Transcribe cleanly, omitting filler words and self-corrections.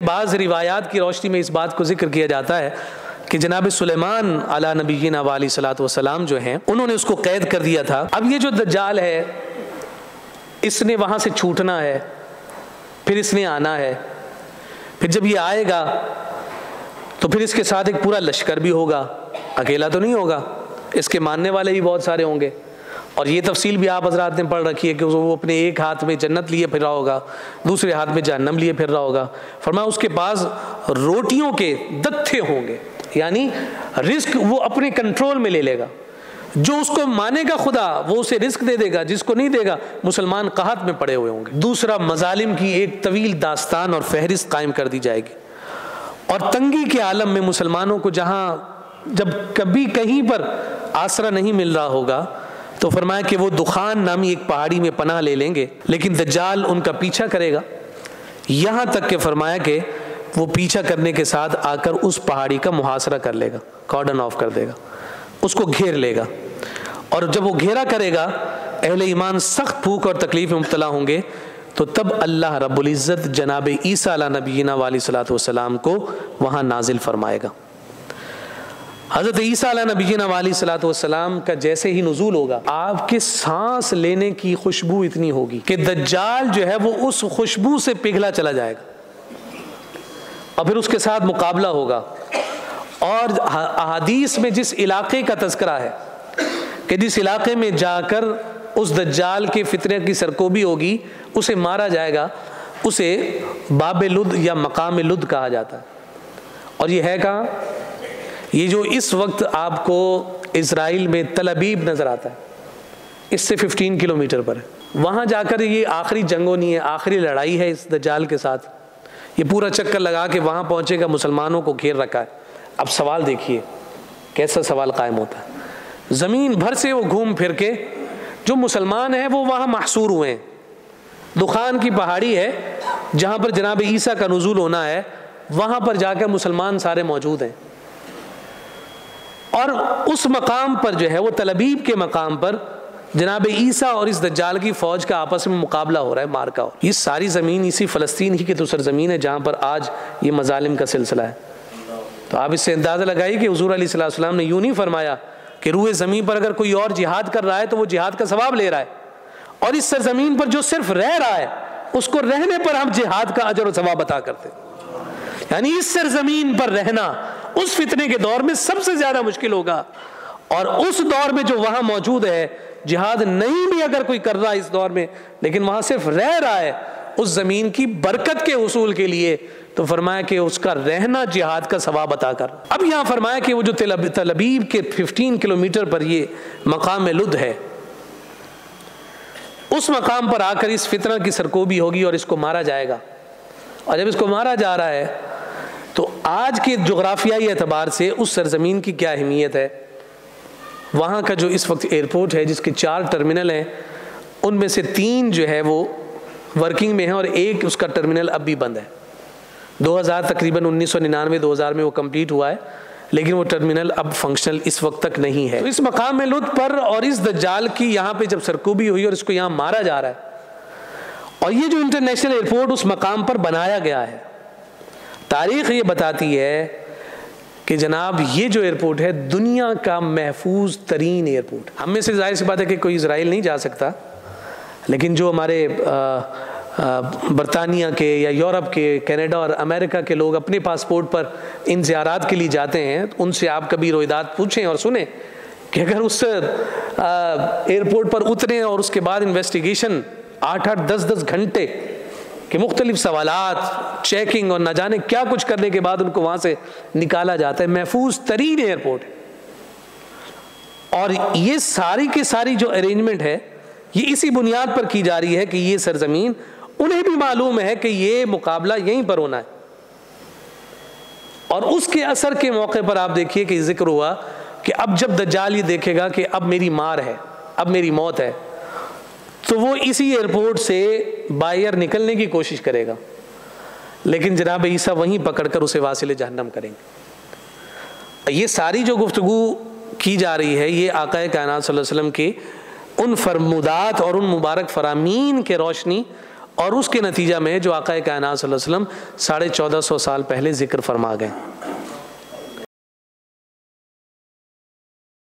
بعض روایات کی روشنی میں اس بات کو ذکر کیا جاتا ہے کہ جناب سلیمان علی نبینا علیہ الصلوۃ والسلام جو ہیں انہوں نے اس کو قید کر دیا تھا. اب یہ جو دجال ہے اس نے وہاں سے چھوٹنا ہے، پھر اس نے آنا ہے، پھر جب یہ آئے گا تو پھر اس کے ساتھ ایک پورا لشکر بھی ہوگا، اکیلا تو نہیں ہوگا، اس کے ماننے والے بھی بہت سارے ہوں گے. اور یہ تفصیل بھی آپ حضرات نے پڑھ رکھی ہے کہ وہ اپنے ایک ہاتھ میں جنت لیے پھر رہا ہوگا، دوسرے ہاتھ میں جہنم لیے پھر رہا ہوگا. فرمایا اس کے پاس روٹیوں کے دتھے ہوں گے، یعنی رزق وہ اپنے کنٹرول میں لے لے گا. جو اس کو مانے گا خدا وہ اسے رزق دے دے گا، جس کو نہیں دے گا مسلمان قحط میں پڑے ہوئے ہوں گے. دوسرا، مظالم کی ایک طویل داستان اور فہرست قائم کر دی جائے گی. اور تنگی کے عالم میں مسلمانوں کو جہاں جب کبھی کہیں پر آسرا نہیں مل رہا ہوگا تو فرمایا کہ وہ دخان نامی ایک پہاڑی میں پناہ لے لیں گے، لیکن دجال ان کا پیچھا کرے گا، یہاں تک کہ فرمایا کہ وہ پیچھا کرنے کے ساتھ آ کر اس پہاڑی کا محاصرہ کر لے گا، کارڈن آف کر دے گا، اس کو گھیر لے گا. اور جب وہ گھیرا کرے گا اہل ایمان سخت بھوک اور تکلیف میں مبتلا ہوں گے، تو تب اللہ رب العزت جناب عیسیٰ علیہ نبینا علیہ الصلوۃ والسلام کو وہاں نازل فرمائے گا. حضرت عیسیٰ علیہ نبینا علیہ الصلوۃ والسلام کا جیسے ہی نزول ہوگا، آپ کے سانس لینے کی خوشبو اتنی ہوگی کہ دجال جو ہے وہ اس خوشبو سے پگھلا چلا جائے گا، اور پھر اس کے ساتھ مقابلہ ہوگا. اور احادیث میں جس علاقے کا تذکرہ ہے کہ جس علاقے میں جا کر اس دجال کے فتنے کی سرکوبی ہوگی، اسے مارا جائے گا، اسے باب لد یا مقام لد کہا جاتا ہے. اور یہ ہے کہاں؟ یہ جو اس وقت آپ کو اسرائیل میں تل ابیب نظر آتا ہے، اس سے 15 کلومیٹر پر ہے. وہاں جا کر یہ آخری جنگ ہونی ہے، آخری لڑائی ہے اس دجال کے ساتھ. یہ پورا چکر لگا کے وہاں پہنچے گا، مسلمانوں کو گھیر رکھا ہے. اب سوال دیکھیے کیسا سوال قائم ہوتا ہے. زمین بھر سے وہ گھوم پھر کے جو مسلمان ہیں وہ وہاں محصور ہوئے ہیں. دخان کی پہاڑی ہے جہاں پر جناب عیسیٰ کا نزول ہونا ہے، وہاں پر جا کر مسلمان سارے موجود ہیں. اور اس مقام پر جو ہے وہ تل ابیب کے مقام پر جناب عیسیٰ اور اس دجال کی فوج کا آپس میں مقابلہ ہو رہا ہے، مارکا ہو. یہ ساری زمین اسی فلسطین ہی کی تو سرزمین ہے جہاں پر آج یہ مظالم کا سلسلہ ہے. تو آپ اس سے اندازہ لگائیے کہ حضور علیہ السلام نے یوں نہیں فرمایا کہ روئے زمین پر اگر کوئی اور جہاد کر رہا ہے تو وہ جہاد کا ثواب لے رہا ہے، اور اس سرزمین پر جو صرف رہ رہا ہے اس کو رہنے پر ہم جہاد کا اجر و ثواب عطا کرتے. یعنی اس سرزمین پر رہنا اس فتنے کے دور میں سب سے زیادہ مشکل ہوگا، اور اس دور میں جو وہاں موجود ہے، جہاد نہیں بھی اگر کوئی کر رہا ہے اس دور میں لیکن وہاں صرف رہ رہا ہے اس زمین کی برکت کے حصول کے لیے، تو فرمایا کہ اس کا رہنا جہاد کا ثواب عطا کر. اب یہاں فرمایا کہ وہ جو تل ابیب کے 15 کلومیٹر پر یہ مقام لد ہے، اس مقام پر آ کر اس فتنہ کی سرکوبی ہوگی اور اس کو مارا جائے گا. اور جب اس کو مارا جا رہا ہے تو آج کے جغرافیائی اعتبار سے اس سرزمین کی کیا اہمیت ہے. وہاں کا جو اس وقت ایئرپورٹ ہے جس کے 4 ٹرمینل ہیں، ان میں سے 3 جو ہے وہ ورکنگ میں ہیں اور ایک اس کا ٹرمینل اب بھی بند ہے. 2000 تقریباً 1999-2000 میں وہ کمپلیٹ ہوا ہے، لیکن وہ ٹرمینل اب فنکشنل اس وقت تک نہیں ہے. اس مقام میں لد پر اور اس دجال کی یہاں پہ جب سرکوبی ہوئی اور اس کو یہاں مارا جا رہا ہے، اور یہ جو انٹرنیشنل ایئرپورٹ اس مقام پر بنایا گیا ہے، تاریخ یہ بتاتی ہے کہ جناب یہ جو ایئرپورٹ ہے دنیا کا محفوظ ترین ایئرپورٹ. ہم میں سے ظاہر سی بات ہے کہ کوئی اسرائیل نہیں جا سکتا، لیکن جو ہمارے برطانیہ کے یا یورپ کے، کینیڈا اور امریکہ کے لوگ اپنے پاسپورٹ پر ان زیارات کے لیے جاتے ہیں، ان سے آپ کبھی رویدات پوچھیں اور سنیں کہ اگر اس ایئرپورٹ پر اتریں اور اس کے بعد انویسٹیگیشن 8-8 10-10 گھنٹے کہ مختلف سوالات، چیکنگ اور نہ جانے کیا کچھ کرنے کے بعد ان کو وہاں سے نکالا جاتا ہے. محفوظ ترین ایئرپورٹ ہے. اور یہ ساری کی ساری جو ارینجمنٹ ہے یہ اسی بنیاد پر کی جا رہی ہے کہ یہ سرزمین انہیں بھی معلوم ہے کہ یہ مقابلہ یہیں پر ہونا ہے. اور اس کے اثر کے موقع پر آپ دیکھیے کہ ذکر ہوا کہ اب جب دجال یہ دیکھے گا کہ اب میری مار ہے، اب میری موت ہے، تو وہ اسی ایئرپورٹ سے باہر نکلنے کی کوشش کرے گا، لیکن جناب عیسیٰ وہیں پکڑ کر اسے واصل جہنم کریں گے. یہ ساری جو گفتگو کی جا رہی ہے یہ آقا کائنات صلی اللہ علیہ وسلم کے ان فرمودات اور ان مبارک فرامین کے روشنی اور اس کے نتیجہ میں جو آقا کائنات صلی اللہ علیہ وسلم 1450 سال پہلے ذکر فرما گئے.